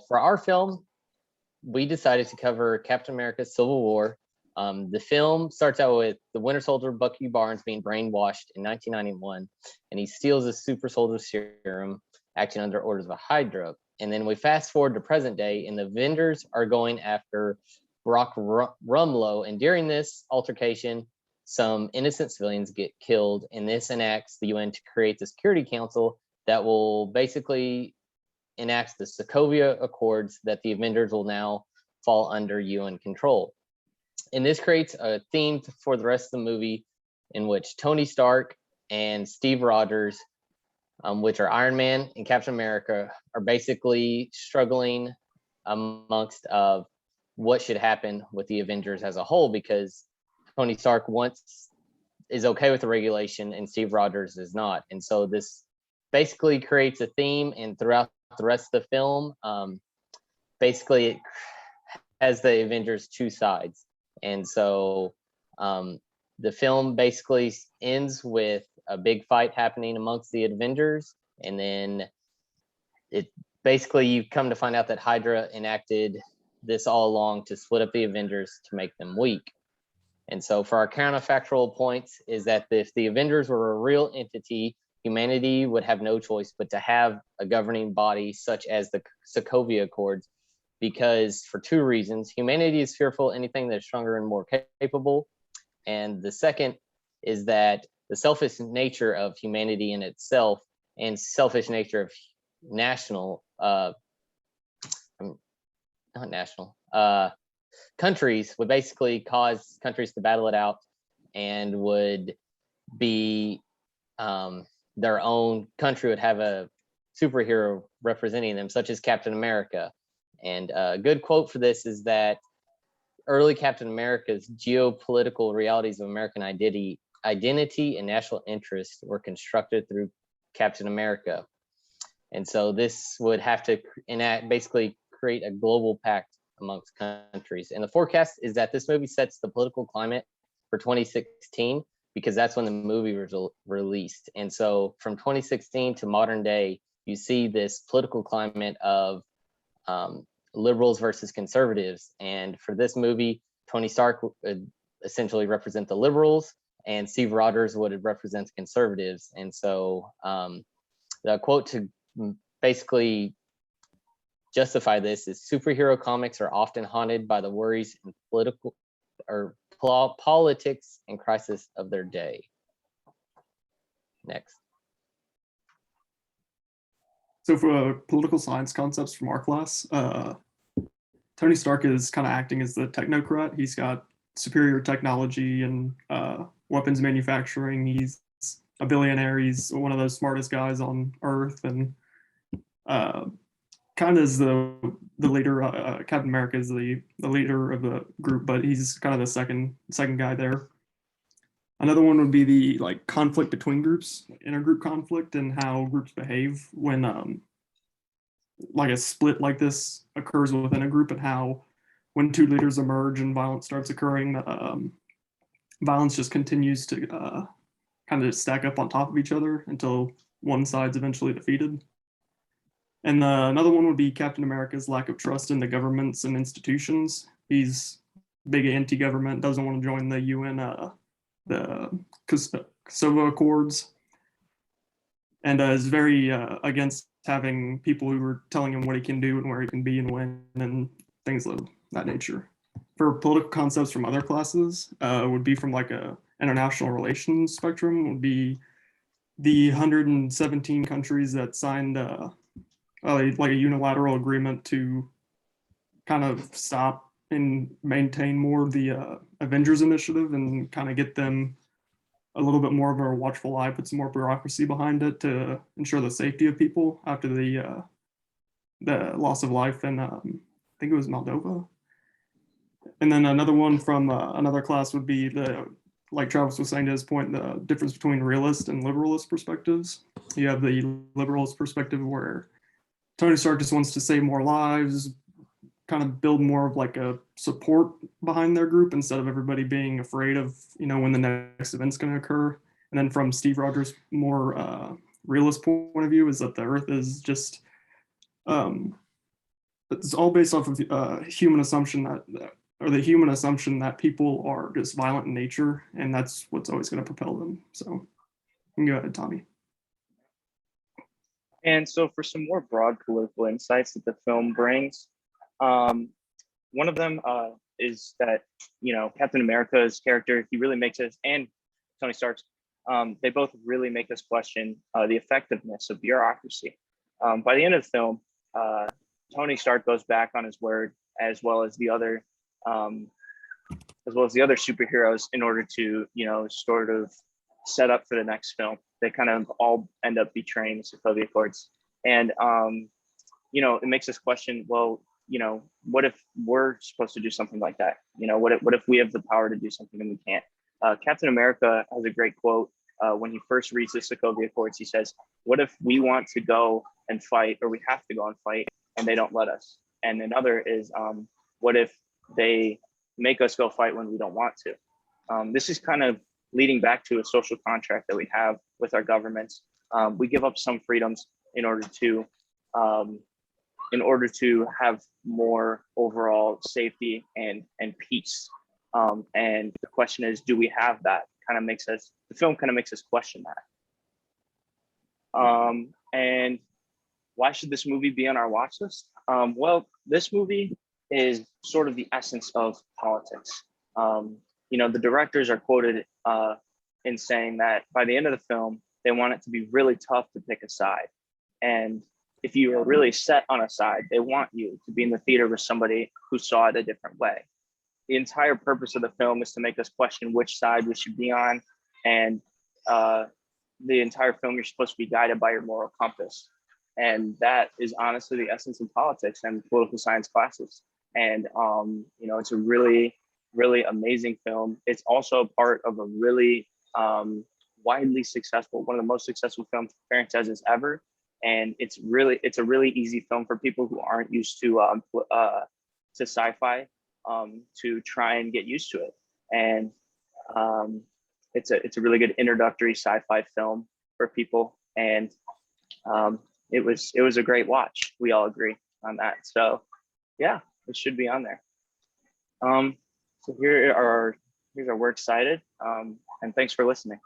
For our film, we decided to cover Captain America: Civil War. The film starts out with the Winter Soldier Bucky Barnes being brainwashed in 1991, and he steals a super soldier serum, acting under orders of a Hydra. And then we fast forward to present day, and the Avengers are going after Brock Rumlow. And during this altercation, some innocent civilians get killed, and this enacts the UN to create the Security Council that will basically enact the Sokovia Accords that the Avengers will now fall under UN control. And this creates a theme for the rest of the movie in which Tony Stark and Steve Rogers, which are Iron Man and Captain America, are basically struggling amongst what should happen with the Avengers as a whole, because Tony Stark is okay with the regulation and Steve Rogers is not. And so this basically creates a theme, and throughout the rest of the film, basically it has the Avengers two sides. And so the film basically ends with a big fight happening amongst the Avengers, and then it basically, you come to find out that Hydra enacted this all along to split up the Avengers to make them weak. And so for our counterfactual points is that if the Avengers were a real entity, humanity would have no choice but to have a governing body such as the Sokovia Accords, because for two reasons: humanity is fearful of anything that's stronger and more capable, and the second is that the selfish nature of humanity in itself and selfish nature of countries would basically cause countries to battle it out, and would be their own country would have a superhero representing them, such as Captain America. And a good quote for this is that early Captain America's geopolitical realities of American identity and national interest were constructed through Captain America. And so this would have to basically create a global pact amongst countries. And the forecast is that this movie sets the political climate for 2016, because that's when the movie was released. And so from 2016 to modern day, you see this political climate of liberals versus conservatives. And for this movie, Tony Stark would essentially represent the liberals, and Steve Rogers would represent the conservatives. And so the quote to basically justify this is: superhero comics are often haunted by the worries and politics and crisis of their day. Next. So for political science concepts from our class, Tony Stark is kind of acting as the technocrat. He's got superior technology and weapons manufacturing. He's a billionaire. He's one of the smartest guys on Earth, and kind of is the leader. Captain America is the leader of the group, but he's kind of the second guy there. Another one would be the conflict between groups, intergroup conflict, and how groups behave when a split like this occurs within a group, and how when two leaders emerge and violence starts occurring, violence just continues to kind of stack up on top of each other until one side's eventually defeated. And another one would be Captain America's lack of trust in the governments and institutions. He's big anti-government, doesn't want to join the UN, the Kosovo Accords, and is very against having people who are telling him what he can do and where he can be and when, and things of that nature. For political concepts from other classes, would be from a international relations spectrum, would be the 117 countries that signed a unilateral agreement to kind of stop and maintain more of the Avengers Initiative, and kind of get them a little bit more of a watchful eye, put some more bureaucracy behind it to ensure the safety of people after the loss of life in, I think it was Moldova. And then another one from another class would be like Travis was saying to his point, the difference between realist and liberalist perspectives. You have the liberalist perspective where Tony Stark just wants to save more lives, kind of build more of a support behind their group instead of everybody being afraid of, when the next event's going to occur. And then from Steve Rogers' more realist point of view is that the Earth is just it's all based off of human assumption or the human assumption that people are just violent in nature, and that's what's always going to propel them. So, you can go ahead, Tommy. And so, for some more broad political insights that the film brings, one of them is that, Captain America's character, he really makes us, and Tony Stark's, they both really make us question the effectiveness of bureaucracy. By the end of the film, Tony Stark goes back on his word, as well as the other superheroes, in order to, sort of set up for the next film. They kind of all end up betraying the Sokovia Accords. And, it makes us question, well, what if we're supposed to do something like that? What if we have the power to do something and we can't? Captain America has a great quote when he first reads the Sokovia Accords. He says, what if we want to go and fight, or we have to go and fight, and they don't let us? And another is, what if they make us go fight when we don't want to? This is kind of leading back to a social contract that we have with our governments. We give up some freedoms in order to have more overall safety and peace. And the question is, do we have that? The film kind of makes us question that. And why should this movie be on our watch list? Well, this movie is sort of the essence of politics. The directors are quoted in saying that by the end of the film, they want it to be really tough to pick a side. And if you are really set on a side, they want you to be in the theater with somebody who saw it a different way. The entire purpose of the film is to make us question which side we should be on. And the entire film, you're supposed to be guided by your moral compass. And that is honestly the essence of politics and political science classes. And, it's a really, really amazing film. It's also part of a really widely successful, one of the most successful film franchises ever. And it's a really easy film for people who aren't used to sci-fi to try and get used to it. And it's a really good introductory sci-fi film for people. And it was a great watch. We all agree on that. So yeah, it should be on there. So here's our We're Excited. And thanks for listening.